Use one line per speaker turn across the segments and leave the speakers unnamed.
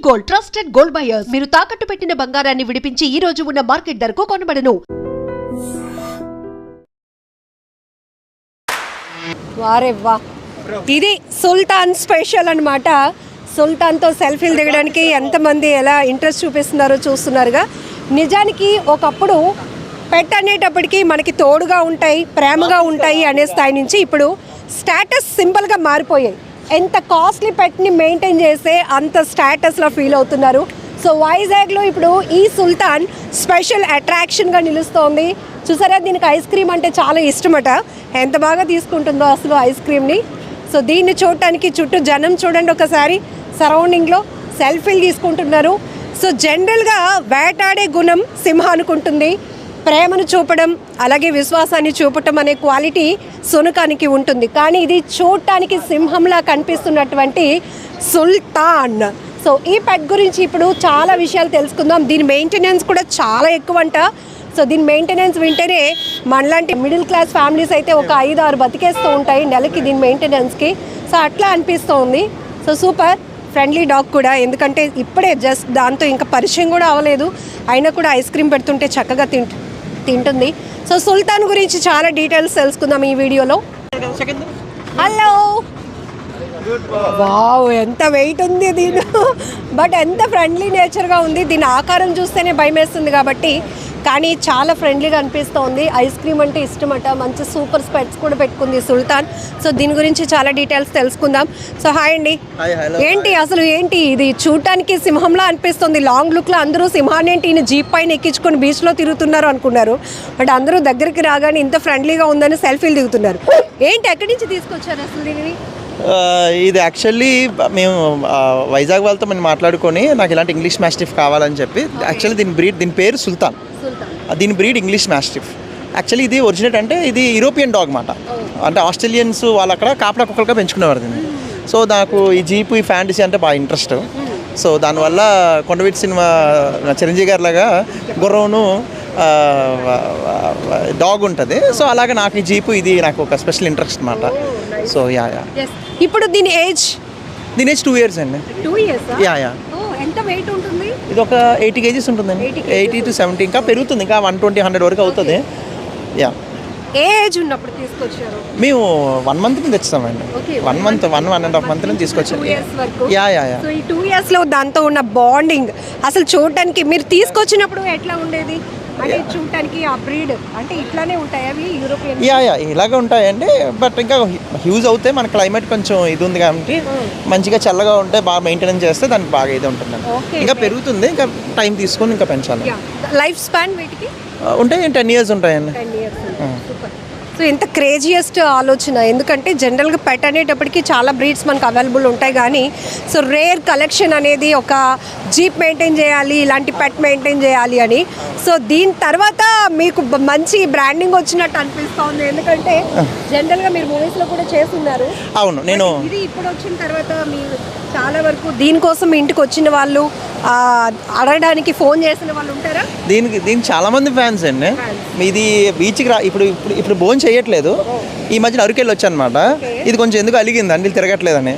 Gold trusted gold buyers. మీరు తాకట్టు పెట్టిన బంగారాన్ని విడిపించి ఈ రోజు ఉన్న మార్కెట్ ధరకు కొనబడను.
వారే వా, ఇది సుల్తాన్ స్పెషల్ అన్నమాట. సుల్తాన్తో సెల్ఫీలు దిగడానికి ఎంతమంది ఎలా ఇంట్రెస్ట్ చూపిస్తున్నారో చూస్తున్నారుగా. నిజానికి ఒకప్పుడు పెట్ అనేటప్పటికి మనకి తోడుగా ఉంటాయి, ప్రేమగా ఉంటాయి అనే స్థాయి నుంచి ఇప్పుడు స్టేటస్ సింపుల్గా మారిపోయాయి. ఎంత కాస్ట్లీ పెట్ని మెయింటైన్ చేస్తే అంత స్టేటస్లో ఫీల్ అవుతున్నారు. సో వైజాగ్లో ఇప్పుడు ఈ సుల్తాన్ స్పెషల్ అట్రాక్షన్గా నిలుస్తోంది. చూసారా, దీనికి ఐస్ క్రీమ్ అంటే చాలా ఇష్టమట. ఎంత బాగా తీసుకుంటుందో అసలు ఐస్ క్రీమ్ని. సో దీన్ని చూడటానికి చుట్టూ జనం చూడండి ఒకసారి, సరౌండింగ్లో సెల్ఫీలు తీసుకుంటున్నారు. సో జనరల్గా వేటాడే గుణం సింహానికి ఉంటుంది. ప్రేమను చూపడం అలాగే విశ్వాసాన్ని చూపటం అనే క్వాలిటీ సునకానికి ఉంటుంది. కానీ ఇది చూడటానికి సింహంలా కనిపిస్తున్నటువంటి సుల్తాన్. సో ఈ పెట్ గురించి ఇప్పుడు చాలా విషయాలు తెలుసుకుందాం. దీని మెయింటెనెన్స్ కూడా చాలా ఎక్కువ అంట. సో దీని మెయింటెనెన్స్ వింటేనే మనలాంటి మిడిల్ క్లాస్ ఫ్యామిలీస్ అయితే ఒక 5-6 బతికేస్తూ ఉంటాయి నెలకి దీని మెయింటెనెన్స్కి. సో అట్లా అనిపిస్తుంది. సో సూపర్ ఫ్రెండ్లీ డాగ్ కూడా, ఎందుకంటే ఇప్పుడే జస్ట్ దాంతో ఇంకా పరిచయం కూడా అవ్వలేదు, అయినా కూడా ఐస్ క్రీమ్ పెడుతుంటే చక్కగా తింటుంది. సో సుల్తాన్ గురించి చాలా డీటెయిల్స్ తెలుసుకుందాం ఈ వీడియోలో. హలో, వావ్ ఎంత వెయిట్ ఉంది దీని, బట్ ఎంత ఫ్రెండ్లీ నేచర్గా ఉంది. దీని ఆకారం చూస్తేనే భయం వేస్తుంది కాబట్టి, కానీ చాలా ఫ్రెండ్లీగా అనిపిస్తోంది. ఐస్ క్రీమ్ అంటే ఇష్టమట. మంచి సూపర్ స్పెట్స్ కూడా పెట్టుకుంది సుల్తాన్. సో దీని గురించి చాలా డీటెయిల్స్ తెలుసుకుందాం. సో హాయ్ అండి. ఏంటి అసలు ఏంటి ఇది చూడటానికి సింహంలా అనిపిస్తుంది. లాంగ్ లుక్లో అందరూ సింహాన్ని ఏంటి ఈయన జీప్ పైన ఎక్కించుకొని బీచ్లో తిరుగుతున్నారు అనుకున్నారు. బట్ అందరూ దగ్గరికి రాగానే ఇంత ఫ్రెండ్లీగా ఉందని సెల్ఫీలు దిగుతున్నారు. ఏంటి ఎక్కడి నుంచి తీసుకొచ్చారు అసలు దీనిని?
ఇది యాక్చువల్లీ మేము వైజాగ్ వాళ్ళతో మేము మాట్లాడుకొని నాకు ఇలాంటి ఇంగ్లీష్ మాస్టిఫ్ కావాలని చెప్పి, యాక్చువల్లీ దీని పేరు సుల్తాన్. దీని బ్రీడ్ ఇంగ్లీష్ మాస్టిఫ్. యాక్చువల్లీ ఇది ఒరిజినేట్ అంటే ఇది యూరోపియన్ డాగ్ మాట. అంటే ఆస్ట్రేలియన్స్ వాళ్ళు అక్కడ కాపలా కుక్కలుగా పెంచుకునేవారు దీన్ని. సో నాకు ఈ జీపు ఈ ఫ్యాంటసీ అంటే బాగా ఇంట్రెస్ట్. సో దానివల్ల కొండవీటి సినిమా చిరంజీవి గారి లాగా గుర్రంను డాగ్ ఉంటుంది. సో అలాగే నాకు ఈ జీపు ఇది నాకు ఒక స్పెషల్ ఇంట్రెస్ట్ అనమాట. సో
ఇప్పుడు దీని ఏజ్
2 years అండి.
2 years? ఎంత వెయిట్ ఉంటుంది?
ఇది ఒక 80 kgs ఉంటుందండి. 80 to 70, ఇంకా పెరుగుతుంది, ఇంకా 120-100 వరకు అవుతుంది.
ఏ ఏజ్ ఉన్నప్పుడు తీసుకొచ్చారు?
మేము 1 month నుంచి తెచ్చామండి. 1.5 month నుంచి తీసుకొచ్చాము.
సో ఈ 2 yearsలో దాంతో ఉన్న బాండింగ్ అసలు చూడటానికి మీరు తీసుకొచ్చినప్పుడు ఎట్లా ఉండేది? అంటే చూడటానికి ఆ బ్రీడ్ అంటే ఇట్లానే ఉంటాయి అవి యూరోపియన్?
ఇలాగే ఉంటాయండి. బట్ ఇంకా హ్యూజ్ అవుతాయి. మన క్లైమేట్ కొంచెం ఇది ఉంది కాబట్టి మంచిగా చల్లగా ఉంటే బాగా మెయింటెనెన్స్ చేస్తే దానికి బాగా ఇది ఉంటుందండి. ఇంకా పెరుగుతుంది, ఇంకా టైం తీసుకొని ఇంకా పెంచాలి.
లైఫ్ స్పాన్ వీటికి
ఉంటాయి 10 years ఉంటాయండి.
సో ఎంత క్రేజియస్ట్ ఆలోచన. ఎందుకంటే జనరల్గా పెట్ అనేటప్పటికి చాలా బ్రీడ్స్ మనకు అవైలబుల్ ఉంటాయి, కానీ సో రేర్ కలెక్షన్ అనేది ఒక జీప్ మెయింటైన్ చేయాలి, ఇలాంటి పెట్ మెయింటైన్ చేయాలి అని. సో దీని తర్వాత మీకు మంచి బ్రాండింగ్ వచ్చినట్టు అనిపిస్తుంది. ఎందుకంటే జనరల్గా మీరు మూవీస్లో కూడా చేస్తున్నారు.
అవును, నేను
ఇది ఇప్పుడు వచ్చిన తర్వాత మీరు చాలా వరకు దీనికోసం ఇంటికి వచ్చిన వాళ్ళు అడగడానికి ఫోన్ చేసిన వాళ్ళు ఉంటారా?
దీనికి చాలా మంది ఫ్యాన్స్ అండి. ఇది బీచ్కి ఇప్పుడు భోజనం చేయట్లేదు. ఈ మధ్యన అరకెళ్ళి వచ్చి అనమాట. ఇది కొంచెం ఎందుకు అలిగింది అండి తిరగట్లేదని.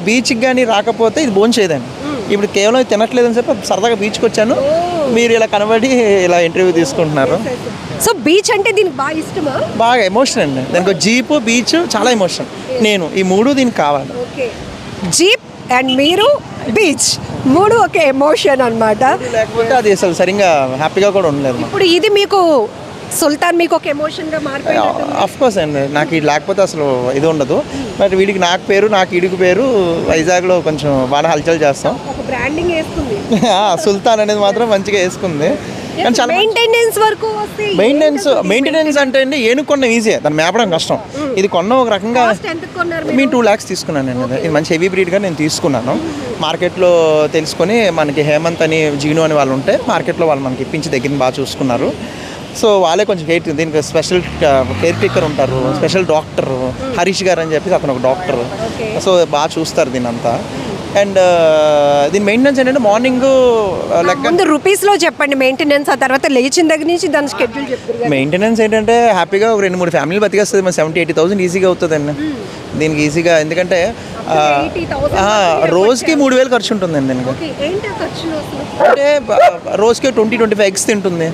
బీచ్కి కానీ రాకపోతే ఇది భోజనం చేయదండి. ఇప్పుడు కేవలం తినట్లేదని చెప్పి సరదాగా బీచ్కి వచ్చాను. మీరు ఇలా కనబడి ఇలా ఇంటర్వ్యూ తీసుకుంటున్నారు.
సో బీచ్ అంటే దీనికి బాగా ఇష్టమా?
బాగా ఎమోషన్ అండి. దానికి జీపు బీచ్ చాలా ఎమోషన్. నేను ఈ 3 దీనికి కావాలి.
జీప్ అండ్ మీరు బీచ్ 3 ఒక ఎమోషన్ అనమాట.
లేకపోతే అది అసలు సరిగ్గా హ్యాపీగా కూడా ఉండలేదు.
ఇప్పుడు ఇది మీకు సుల్తాన్ మీకు ఒక ఎమోషన్గా మారిపోయింది.
ఆఫ్ కోర్స్ అండి, నాకు ఇది లేకపోతే అసలు ఇది ఉండదు. బట్ వీడికి నాకు పేరు, నాకు ఇడికి పేరు వైజాగ్లో కొంచెం బాగా హల్చల్ చేస్తాం.
ఒక బ్రాండింగ్ వేసుకుంది
సుల్తాన్ అనేది మాత్రం మంచిగా వేసుకుంది. కానీ చాలా మెయింటెనెన్స్ అంటే అండి ఏనుకొన్న ఈజీ, దాన్ని మేపడం కష్టం. ఇది కొన్న ఒక రకంగా మేము 2 lakhs తీసుకున్నాను అండి. ఇది మంచి హెవీ బ్రీడ్గా నేను తీసుకున్నాను. మార్కెట్లో తెలుసుకొని మనకి హేమంత్ అని జీను అని వాళ్ళు ఉంటే మార్కెట్లో వాళ్ళు మనకి ఇప్పించి దగ్గర బాగా చూసుకున్నారు. సో వాళ్ళే కొంచెం దీనికి స్పెషల్ కేర్ టేకర్ ఉంటారు, స్పెషల్ డాక్టర్ హరీష్ గారు అని చెప్పి అతను ఒక డాక్టర్. సో బాగా చూస్తారు దీని అంతా. అండ్ దీని మెయింటెనెన్స్ ఏంటంటే మార్నింగ్
ముందు రూపీస్లో చెప్పండి మెయింటెనెన్స్, ఆ తర్వాత లేచిన దగ్గర నుంచి దాని షెడ్యూల్ చెప్తారు.
మెయింటెనెన్స్ ఏంటంటే హ్యాపీగా ఒక 2-3 ఫ్యామిలీలు బతికేస్తుంది. మన 70,000-80,000 ఈజీగా అవుతుందండి. దీనికి ఈజీగా, ఎందుకంటే రోజుకి 3,000 ఖర్చు ఉంటుందండి దీనికి. అంటే రోజుకి 20-25 ఎగ్స్ తింటుంది,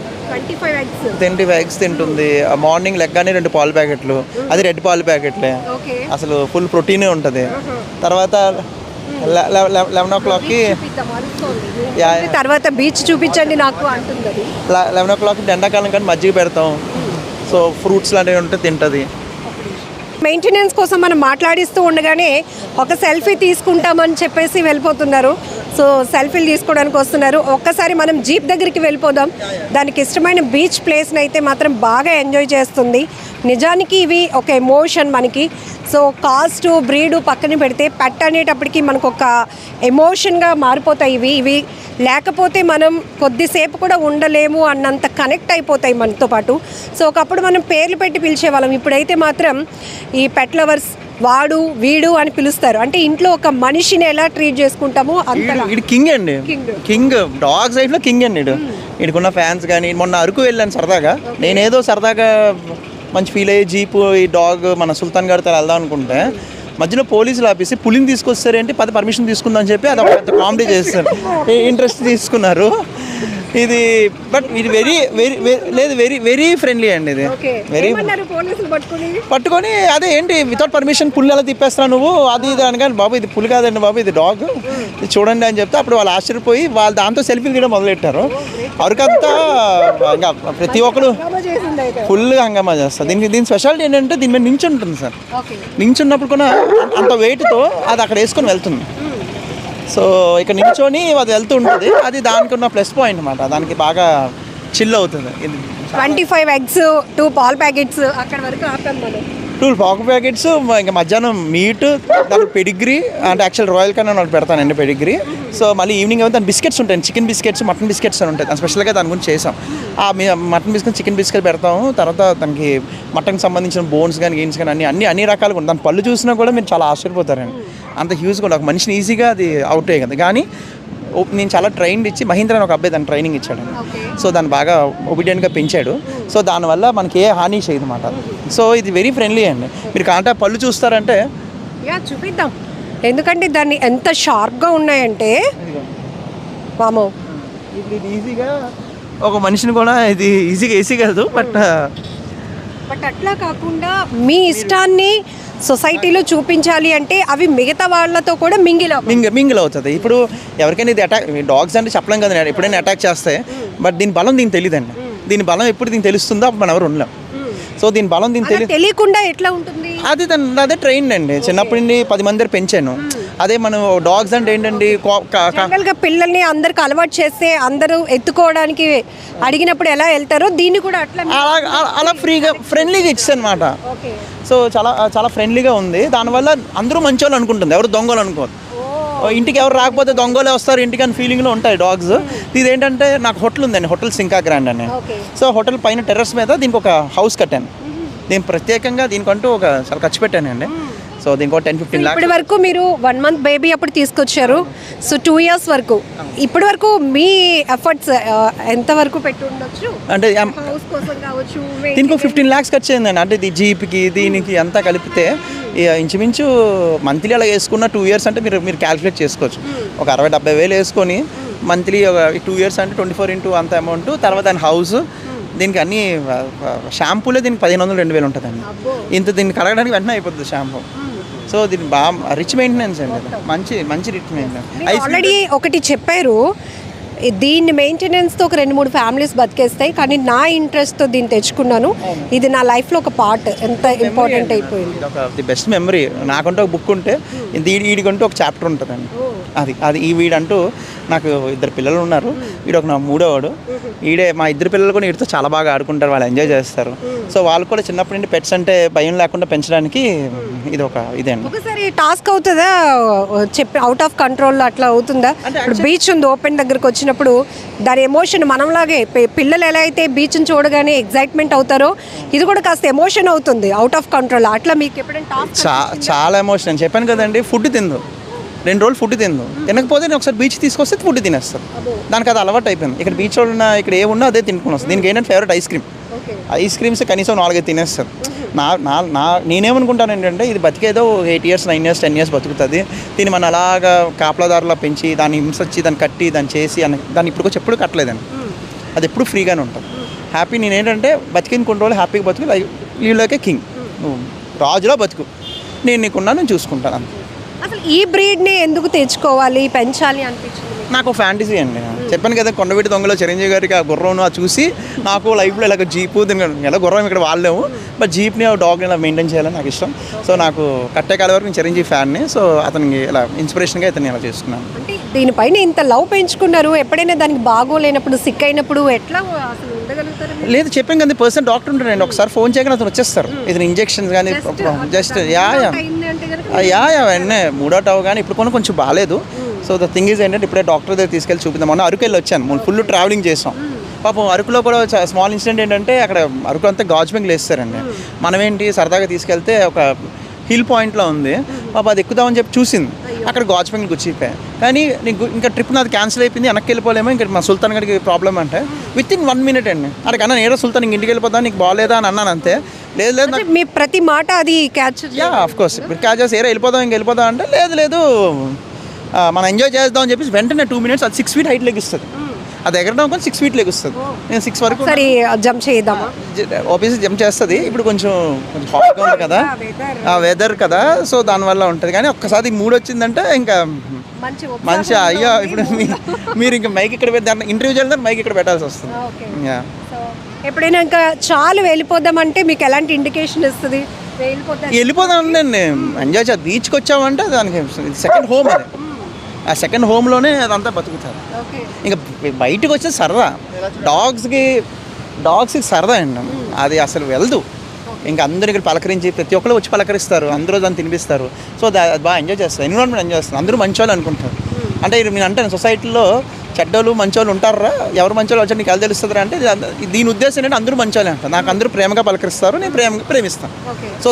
25 ఎగ్స్ తింటుంది. మార్నింగ్ లెగ్గానే 2 పాల ప్యాకెట్లు, అది రెడ్ పాల ప్యాకెట్లే, అసలు ఫుల్ ప్రోటీనే ఉంటుంది. తర్వాత 11 o'clockకి
తర్వాత బీచ్ చూపించండి నాకు అంటుంది.
11 o'clockకి ఎండాకాలం కానీ మజ్జిగ పెడతాం. సో ఫ్రూట్స్ లాంటివి ఉంటే తింటుంది.
మెయింటెనెన్స్ కోసం మనం మాట్లాడిస్తూ ఉండగానే ఒక సెల్ఫీ తీసుకుంటామని చెప్పేసి వెళ్ళిపోతున్నారు. సో సెల్ఫీలు తీసుకోవడానికి వస్తున్నారు. ఒక్కసారి మనం జీప్ దగ్గరికి వెళ్ళిపోదాం. దానికి ఇష్టమైన బీచ్ ప్లేస్ని అయితే మాత్రం బాగా ఎంజాయ్ చేస్తుంది. నిజానికి ఇవి ఒక ఎమోషన్ మనకి. సో కాస్ట్ బ్రీడు పక్కన పెడితే పెట్ అనేటప్పటికి మనకు ఒక ఎమోషన్గా మారిపోతాయి ఇవి లేకపోతే మనం కొద్దిసేపు కూడా ఉండలేము అన్నంత కనెక్ట్ అయిపోతాయి మనతో పాటు. సో ఒకప్పుడు మనం పేర్లు పెట్టి పిలిచేవాళ్ళం, ఇప్పుడైతే మాత్రం ఈ పెట్ లవర్స్ వాడు వీడు అని పిలుస్తారు. అంటే ఇంట్లో ఒక మనిషిని ఎలా ట్రీట్ చేసుకుంటామో అంత.
ఇది కింగ్ అండి, కింగ్ డాగ్స్ లైఫ్లో కింగ్ అండి. ఇడుకున్న ఫ్యాన్స్ కానీ, మొన్న అరకు వెళ్ళాను సరదాగా. నేనేదో సరదాగా మంచి ఫీల్ అయ్యి జీపు ఈ డాగ్ మన సుల్తాన్ గారితో వెళ్దాం అనుకుంటే మధ్యలో పోలీసులు ఆపేసి పులిని తీసుకొస్తారేంటి, పర్మిషన్ తీసుకుందాం అని చెప్పి అది ఒక పెద్ద కామెడీ చేస్తారు. ఇంట్రెస్ట్ తీసుకున్నారు. ఇది బట్ ఇది వెరీ వెరీ లేదు వెరీ వెరీ ఫ్రెండ్లీ అండి. ఇది వెరీ పట్టుకొని అదే ఏంటి వితౌట్ పర్మిషన్ పుల్లి ఎలా తిప్పేస్తున్నావు నువ్వు, అది ఇది అనగానే, బాబు ఇది పులి కాదండి బాబు, ఇది డాగ్, ఇది చూడండి అని చెప్తే అప్పుడు వాళ్ళు ఆశ్చర్యపోయి వాళ్ళు దాంతో సెల్ఫీలు తీయడం మొదలెట్టారు. అరకంతా ఇంకా ప్రతి ఒక్కరు ఫుల్గా హంగామా చేస్తారు. దీని స్పెషాలిటీ ఏంటంటే దీని మీద నించి ఉంటుంది సార్. నించున్నప్పుడు కూడా అంత వెయిట్తో అది అక్కడ వేసుకొని వెళ్తుంది. సో ఇక్కడ నిల్చొని అది వెళ్తూ ఉంటుంది. అది దానికి ఉన్న ప్లస్ పాయింట్ అన్నమాట. దానికి బాగా చిల్ అవుతుంది.
25 ఎగ్స్ 2 పాల ప్యాకెట్స్ అక్కడ వరకు ఆపాం మనం.
2 పాల ప్యాకెట్స్, ఇంకా మధ్యాహ్నం మీట్, దానికి పెడిగ్రీ, అంటే యాక్చువల్ రాయల్ కన్నా నాకు పెడతానండి పెడిగ్రీ. సో మళ్ళీ ఈవినింగ్ అయితే దాని బిస్కెట్స్ ఉంటాయి, చికెన్ బిస్కెట్స్, మటన్ బిస్కెట్స్ అని ఉంటాయి. దాని స్పెషల్గా దాని గురించి చేసాం. ఆ మటన్ బిస్కెట్, చికెన్ బిస్కెట్ పెడతాము. తర్వాత దానికి మటన్కి సంబంధించిన బోన్స్ కానీ గెయిన్స్ కానీ అన్ని రకాలుగా ఉంటాయి. దాని పళ్ళు చూసినా కూడా మీరు చాలా ఆశ్చర్యపోతారండి. అంత హ్యూజ్గా ఉంటుంది. ఒక మనిషిని ఈజీగా అది అవుట్ అయ్యి కదా. కానీ నేను చాలా ట్రైన్ ఇచ్చి, మహీంద్ర అని ఒక అబ్బాయి దాన్ని ట్రైనింగ్ ఇచ్చాడు. సో దాన్ని బాగా ఒబీడియంట్గా పెంచాడు. సో దానివల్ల మనకి ఏ హాని చేయదు అన్నమాట. సో ఇది వెరీ ఫ్రెండ్లీ అండి. మీరు కాంటే పళ్ళు చూస్తారంటే
చూపిద్దాం, ఎందుకంటే దాన్ని ఎంత షార్ప్గా ఉన్నాయంటే వామో.
ఇది ఈజీగా ఒక మనిషిని కూడా ఇది ఈజీ కాదు. బట్
అట్లా కాకుండా మీ ఇష్టాన్ని సొసైటీలో చూపించాలి అంటే అవి మిగతా వాళ్ళతో కూడా మింగిల్ అవుతుంది. ఇప్పుడు ఎవరికైనా ఇది అటాక్, డాగ్స్ అంటే చెప్పలేం కదా, ఎప్పుడైనా అటాక్ చేస్తాయి. బట్ దీని బలం దీనికి తెలియదండి. దీని బలం ఎప్పుడు దీనికి తెలుస్తుందో అప్పుడు మనం ఎవరు ఉండలేం. సో దీని బలం దీనికి తెలియకుండా ఎట్లా ఉంటుంది.
అదే ట్రైన్ అండి. చిన్నప్పటి నుండి 10 మంది దగ్గర పెంచాను. అదే మనం డాగ్స్ అంటే ఏంటండి,
పిల్లల్ని అందరికి అలవాటు చేస్తే అందరూ ఎత్తుకోవడానికి అడిగినప్పుడు ఎలా వెళ్తారో దీన్ని కూడా
అలా ఫ్రెండ్లీగా ఇచ్చాను అనమాట. సో చాలా ఫ్రెండ్లీగా ఉంది. దానివల్ల అందరూ మంచోళ్ళు అనుకుంటుంది, ఎవరు దొంగలు అనుకోరు. ఇంటికి ఎవరు రాకపోతే దొంగలే వస్తారు ఇంటికి అని ఫీలింగ్లో ఉంటాయి డాగ్స్. ఇది ఏంటంటే నాకు హోటల్ ఉందండి, హోటల్ సింకా గ్రాండ్ అని. సో హోటల్ పైన టెర్రస్ మీద దీనికి ఒక హౌస్ కట్టాను. నేను ప్రత్యేకంగా దీనికంటూ చాలా ఖర్చు పెట్టానండి. సో దీనికి 10-15 lakhs.
ఇప్పటి వరకు మీరు 1 month బేబీ అప్పుడు తీసుకొచ్చారు. సో 2 years వరకు ఇప్పటి వరకు మీ ఎఫర్ట్స్ ఎంత వరకు పెట్టి ఉండొచ్చు
అంటే
హౌస్ కోసం కావచ్చు?
దీనికి 15 lakhs ఖర్చు అయిందండి. అంటే ఇది జీప్కి దీనికి అంతా కలిపితే ఇంచుమించు మంత్లీ అలా వేసుకున్న 2 years అంటే మీరు క్యాలిక్యులేట్ చేసుకోవచ్చు. ఒక 60-70 వేలు వేసుకొని మంత్లీ ఒక 2 years అంటే 24 into అంత అమౌంట్. తర్వాత దాని హౌస్, దీనికి అన్ని షాంపూలే దీనికి 1500-2000 ఉంటుందండి. దీన్ని కడగడానికి వెంటనే అయిపోతుంది షాంపూ. సో దీన్ని బాగా రిచ్ మెయింటెనెన్స్ అండి. మంచి రిచ్ మెయింటెనెన్స్.
ఆల్రెడీ ఒకటి చెప్పారు, దీన్ని మెయింటెనెన్స్తో ఒక 2-3 ఫ్యామిలీస్ బతికేస్తాయి. కానీ నా ఇంట్రెస్ట్తో దీన్ని తెచ్చుకున్నాను. ఇది నా లైఫ్లో ఒక పార్ట్, ఎంత ఇంపార్టెంట్ అయిపోయింది.
The best memory. నాకంటూ ఒక బుక్ ఉంటే వీడికంటూ ఒక చాప్టర్ ఉంటుందండి. అది ఈ వీడంటూ నాకు 2 పిల్లలు ఉన్నారు. వీడు ఒక నా 3వ. మా 2 పిల్లలు కూడా వీడితో చాలా బాగా ఆడుకుంటారు, వాళ్ళు ఎంజాయ్ చేస్తారు. సో వాళ్ళు కూడా చిన్నప్పటి నుండి పెట్స్ అంటే భయం లేకుండా పెంచడానికి ఇది ఇదే అండి.
ఒకసారి టాస్క్ అవుతుందా చెప్పి, అవుట్ ఆఫ్ కంట్రోల్ అట్లా అవుతుందా? ఇప్పుడు బీచ్ ఉంది, ఓపెన్ దగ్గరకు వచ్చినప్పుడు దాని ఎమోషన్ మనంలాగే పిల్లలు ఎలా అయితే బీచ్ని చూడగానే ఎగ్జైట్మెంట్ అవుతారో ఇది కూడా కాస్త ఎమోషన్ అవుతుంది, అవుట్ ఆఫ్ కంట్రోల్. అట్లా మీకు ఎప్పుడైనా టాస్క్?
చాలా ఎమోషన్. నేను చెప్పాను కదండి, ఫుడ్ తిందు 2 రోజులు ఫుడ్ తినకపోతే నేను ఒకసారి బీచ్ తీసుకొస్తే ఫుడ్ తినేస్తాను. దానికి అది అలవాటు అయిపోయింది. ఇక్కడ బీచ్లో ఉన్న ఇక్కడ ఏమున్నా అదే తినుకుని వస్తుంది. దీనికి ఏంటంటే ఫేవరెట్ ఐస్ క్రీమ్స్ కనీసం 4-5 తినేస్తారు. నేనేమనుకుంటాను ఏంటంటే ఇది బతికేదో 8 years 9 years 10 years బతుకుతుంది. దీన్ని మనం అలాగా కాపలాదారులా పెంచి దాన్ని హింసొచ్చి దాన్ని కట్టి దాన్ని చేసి దాన్ని ఇప్పుడు ఎప్పుడు కట్టలేదండి. అది ఎప్పుడు ఫ్రీగానే ఉంటుంది. హ్యాపీ నేనేంటంటే బతికిన కొన్ని రోజులు హ్యాపీగా బతుకు, వీళ్ళకే కింగ్, నువ్వు రాజులా బతుకు, నేను నీకున్నా నేను చూసుకుంటాను అంతే.
అసలు ఈ బ్రీడ్ని ఎందుకు తెచ్చుకోవాలి, పెంచాలి అనిపించింది?
నాకు ఫ్యాంటసీ అండి. చెప్పాను కదా, కొండవీటి దొంగలో చిరంజీవి గారికి ఆ గుర్రం చూసి నాకు లైఫ్లో ఇలాగ జీపు ఎలా గుర్రం ఇక్కడ వాళ్ళేము, బట్ జీప్ని డాగ్ని ఇలా మెయింటైన్ చేయాలని నాకు ఇష్టం. సో నాకు కట్టే కాలం వరకు నేను చిరంజీవి ఫ్యాన్ని. సో అతనికి ఇలా ఇన్స్పిరేషన్గా ఇతను ఇలా చేసుకున్నాను.
అంటే దీనిపైన ఇంత లవ్ పెంచుకున్నారు, ఎప్పుడైనా దానికి బాగోలేనప్పుడు సిక్ అయినప్పుడు ఎట్లా అసలు ఉండగలుగుతారు?
లేదు, చెప్పాను కదా, పర్సన్ డాక్టర్ ఉంటారండి. ఒకసారి ఫోన్ చేయగానే అతను వచ్చేస్తారు. ఇది ఇంజెక్షన్స్ కానీ జస్ట్ అవన్నీ మూడోట్ అవ్వ కానీ ఇప్పుడు కొంచెం బాగాలేదు. సో ద థింగ్ ఈజ్ ఏంటంటే ఇప్పుడే డాక్టర్ దగ్గర తీసుకెళ్ళి చూపిద్దాం. మొన్న అరకు వెళ్ళి వచ్చాను, ఫుల్ ట్రావెలింగ్ చేసాం. పాపం అరకులో కూడా స్మాల్ ఇన్సిడెంట్ ఏంటంటే అక్కడ అరకు అంతా గాజ్ బెంగ్లు వేస్తారండి. మనం ఏంటి సరదాగా తీసుకెళ్తే ఒక హిల్ పాయింట్లో ఉంది, పాపం అది ఎక్కుదామని చెప్పి చూసింది, అక్కడ గాజ్ బెంగ్లు గుచ్చిపోయాయి. కానీ నీకు ఇంకా ట్రిప్ నాది క్యాన్సిల్ అయిపోయింది, వెనక్కి వెళ్ళిపోలేమో, ఇంకా మా సుల్తాన్ గడికి ప్రాబ్లం అంటే విత్ ఇన్ 1 minute అండి. అక్కడ అన్న నేరో సుల్తాన్ ఇంక ఇంటికి వెళ్ళిపోతా, నీకు బాగాలేదా అని అన్నాను అంతే. లేదు
మీ ప్రతి మాట అది క్యాచ్.
ఆఫ్ కోర్స్ ఇప్పుడు క్యాచ్ చేసి వెళ్ళిపోదాం ఇంక వెళ్ళిపోదాం అంటే లేదు మనం ఎంజాయ్ చేద్దాం అని చెప్పేసి వెంటనే 2 minutes అది 6 feet హైట్ లెగిస్తుంది. అది ఎగరడం కొంచెం 6 feet లెగుస్తుంది. నేను 6 వరకు
సరే జంప్ చేద్దామా,
ఆఫీస్ జంప్ చేస్తుంది. ఇప్పుడు కొంచెం హాట్గా ఉంది కదా, ఆ వెదర్ కదా, సో దానివల్ల ఉంటుంది. కానీ ఒక్కసారి 3 వచ్చిందంటే ఇంకా మంచి అయ్యో ఇప్పుడు మీరు ఇంకా మైక్ ఇక్కడ పెట్టి ఇంటర్వ్యూ చేయాలంటే మైక్ ఇక్కడ పెట్టాల్సి వస్తుంది.
ఎప్పుడైనా ఇంకా చాలు వెళ్ళిపోదామంటే మీకు ఎలాంటి ఇండికేషన్ ఇస్తుంది?
వెళ్ళిపోదాం అండి, ఎంజాయ్ చేద్దాం. బీచ్కి వచ్చామంటే దానికి సెకండ్ హోమ్, అది ఆ సెకండ్ హోమ్లోనే అదంతా బతుకుతారు. ఇంకా బయటకు వచ్చే సరదా, డాగ్స్కి సరదా అండి, అది అసలు వెళ్దు. ఇంకా అందరూ ఇక్కడ పలకరించి ప్రతి ఒక్కరు వచ్చి పలకరిస్తారు, అందరూ దాన్ని తినిపిస్తారు. సో అది బాగా ఎంజాయ్ చేస్తారు, ఎన్విరాన్మెంట్ ఎంజాయ్ చేస్తారు. అందరూ మంచోళ్ళు అనుకుంటారు. అంటే నేను అంటాను సొసైటీలో చెడ్డోళ్ళు మంచోళ్ళు ఉంటారా, ఎవరు మంచోళ్ళు వచ్చి నీకు ఎలా తెలుస్తుందా అంటే దీని ఉద్దేశం ఏంటంటే అందరూ మంచోళ్ళే అంటారు. నాకు అందరూ ప్రేమగా పలకరిస్తారు, నేను ప్రేమిస్తాను. సో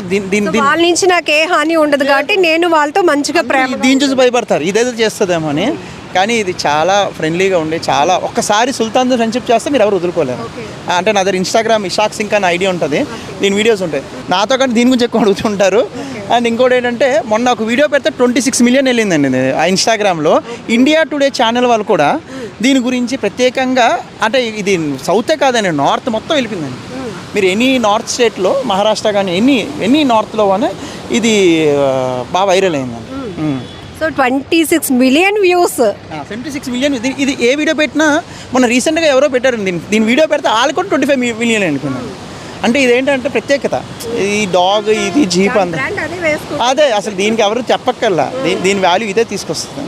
వాళ్ళ నుంచి నాకు ఏ హాని ఉండదు కాబట్టి నేను వాళ్ళతో మంచిగా ప్రేమ.
దీని చూసి భయపడతారు ఇదేదో చేస్తుందేమో అని, కానీ ఇది చాలా ఫ్రెండ్లీగా ఉండి చాలా ఒక్కసారి సుల్తాన్తో ఫ్రెండ్షిప్ చేస్తే మీరు ఎవరు వదులుకోలేరు. అంటే నా దగ్గర ఇన్స్టాగ్రామ్ ఇషాక్ సింక్ అనే ఐడియా ఉంటుంది, దీని వీడియోస్ ఉంటాయి. నాతో కానీ దీని గురించి ఎక్కువ అడుగుతుంటారు. అండ్ ఇంకోటి ఏంటంటే మొన్న ఒక వీడియో పెడితే 26 million వెళ్ళిందండి ఆ ఇన్స్టాగ్రామ్లో. ఇండియా టుడే ఛానల్ వాళ్ళు కూడా దీని గురించి ప్రత్యేకంగా, అంటే ఇది సౌతే కాదండి, నార్త్ మొత్తం వెళ్ళిపోయిందండి. మీరు ఎనీ నార్త్ స్టేట్లో మహారాష్ట్ర కానీ ఎనీ నార్త్లో కానీ ఇది బాగా వైరల్ అయిందండి.
So 26 million views,
76 million. ఇది ఏ వీడియో పెట్టినా మొన్న రీసెంట్గా ఎవరో పెట్టారు దీని వీడియో పెడితే వాళ్ళు కూడా 25 million అనుకున్నాను. అంటే ఇదేంటంటే ప్రత్యేకత, ఈ డాగ్ ఇది జీప్ అంత అదే అసలు దీనికి ఎవరు చెప్పక్కర్లా, దీని వాల్యూ ఇదే తీసుకొస్తుంది.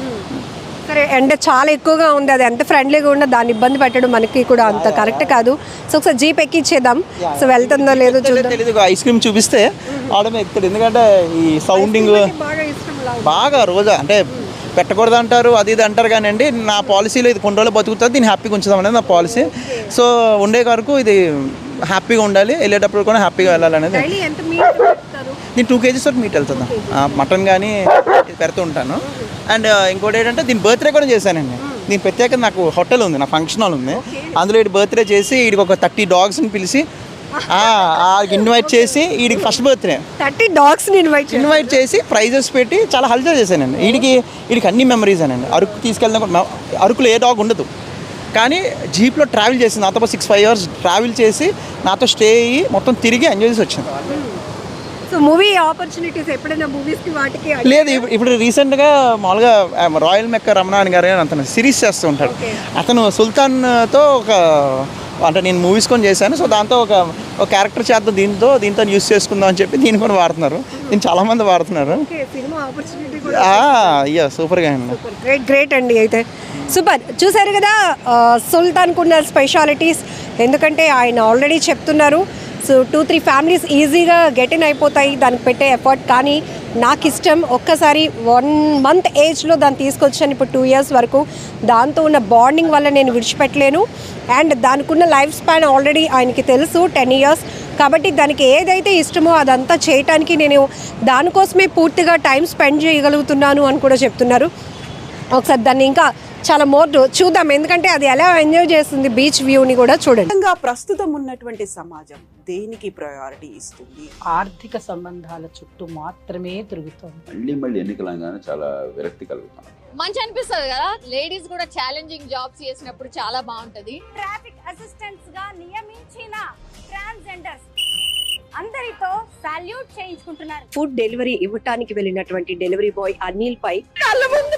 సరే, అంటే చాలా ఎక్కువగా ఉంది, అది ఎంత ఫ్రెండ్లీగా ఉండదు, దాన్ని ఇబ్బంది పెట్టడం మనకి కూడా అంత కరెక్ట్ కాదు. సో ఒకసారి జీప్ ఎక్కిచ్చేద్దాం, సో వెళ్తుందో లేదో చూద్దాం.
తెలియదు, ఐస్ క్రీమ్ చూపిస్తే ఆడమే ఎక్కుతాడు, ఎందుకంటే ఈ సౌండింగ్ బాగా రోజా అంటే పెట్టకూడదు అంటారు, అది ఇది అంటారు. కానీ అండి నా పాలసీలో ఇది కొన్ని రోజులు బతుకుతుంది, దీన్ని హ్యాపీగా ఉంచుదాం అనేది నా పాలసీ. సో ఉండే వరకు ఇది హ్యాపీగా ఉండాలి, వెళ్ళేటప్పుడు కూడా హ్యాపీగా వెళ్ళాలనేది. నేను 2 kgs వరకు మీట్ వెళ్తాను, మటన్ కానీ పెడుతూ ఉంటాను. అండ్ ఇంకోటి ఏంటంటే దీని బర్త్డే కూడా చేశానండి. దీని ప్రత్యేకంగా నాకు హోటల్ ఉంది, నా ఫంక్షన్ హాల్ ఉంది, అందులో వీడి బర్త్డే చేసి వీడికి ఒక 30 dogsని పిలిచి ఇన్వైట్ చేసి వీడికి ఫస్ట్ బర్త్డే
30 dogsని ఇన్వైట్
చేసి ప్రైజెస్ పెట్టి చాలా హల్చా చేశానండి. వీడికి అన్ని మెమరీస్ అనండి. అరకు తీసుకెళ్దాం, అరకులో ఏ డాగ్ ఉండదు, కానీ జీప్లో ట్రావెల్ చేసింది నాతో 6-5 hours ట్రావెల్ చేసి నాతో స్టే అయ్యి మొత్తం తిరిగి ఎంజాయ్ చేసి వచ్చింది.
సో మూవీ ఆపర్చునిటీస్ ఎప్పుడైనా మూవీస్కి వాటికి
లేదు. ఇప్పుడు రీసెంట్గా మామూలుగా రాయల్ మెక్క రమణాన్ గారు అని అతను సిరీస్ చేస్తూ ఉంటాడు. అతను సుల్తాన్తో అంటే నేను మూవీస్ కొని చేశాను. సో దాంతో ఒక క్యారెక్టర్ చేద్దాం, దీంతో యూస్ చేసుకుందాం అని చెప్పి దీన్ని కూడా వాడుతున్నారు. దీన్ని చాలామంది వాడుతున్నారు. అయ్యా సూపర్గా అండి,
గ్రేట్ అండి. అయితే సూపర్. చూసారు కదా సుల్తాన్కు ఉన్న స్పెషాలిటీస్, ఎందుకంటే ఆయన ఆల్రెడీ చెప్తున్నారు. సో 2-3 ఫ్యామిలీస్ ఈజీగా గెట్ ఇన్ అయిపోతాయి దానికి పెట్టే ఎఫర్ట్. కానీ నాకు ఇష్టం ఒక్కసారి 1 month ఏజ్లో దాన్ని తీసుకొచ్చాను, ఇప్పుడు 2 years వరకు. దాంతో ఉన్న బాండింగ్ వల్ల నేను విడిచిపెట్టలేను. అండ్ దానికి ఉన్న లైఫ్ స్పాన్ ఆల్రెడీ ఆయనకి తెలుసు 10 years. కాబట్టి దానికి ఏదైతే ఇష్టమో అదంతా చేయటానికి నేను దానికోసమే పూర్తిగా టైం స్పెండ్ చేయగలుగుతున్నాను అని కూడా చెప్తున్నారు. ఒకసారి దాన్ని ఇంకా చాలా మోర్ చూద్దాం, ఎందుకంటే అది ఎలా ఎంజాయ్ చేస్తుంది బీచ్ వ్యూని కూడా చూడండి.
ప్రస్తుతం ఉన్నటువంటి సమాజం దేనికి ప్రయారిటీ ఇస్తుంది?
ఆర్థిక సంబంధాల చుట్టూ మాత్రమే తిరుగుతుంది.
మళ్ళీ ఎన్నికలంగానే చాలా విరక్తి కలుగుతాం.
మంచి అనిపిస్తుంది కదా, లేడీస్ కూడా ఛాలెంజింగ్ జాబ్స్ చేసినప్పుడు చాలా బాగుంటది.
ట్రాఫిక్ అసిస్టెంట్స్ గా నియమించిన ట్రాన్స్జెండర్స్ అందరితో సాల్యూట్ చేయించుకుంటున్నారు.
ఫుడ్ డెలివరీ ఇవ్వటానికి వెళ్ళినటువంటి డెలివరీ బాయ్ అనిల్ పై కళ్ళ ముందు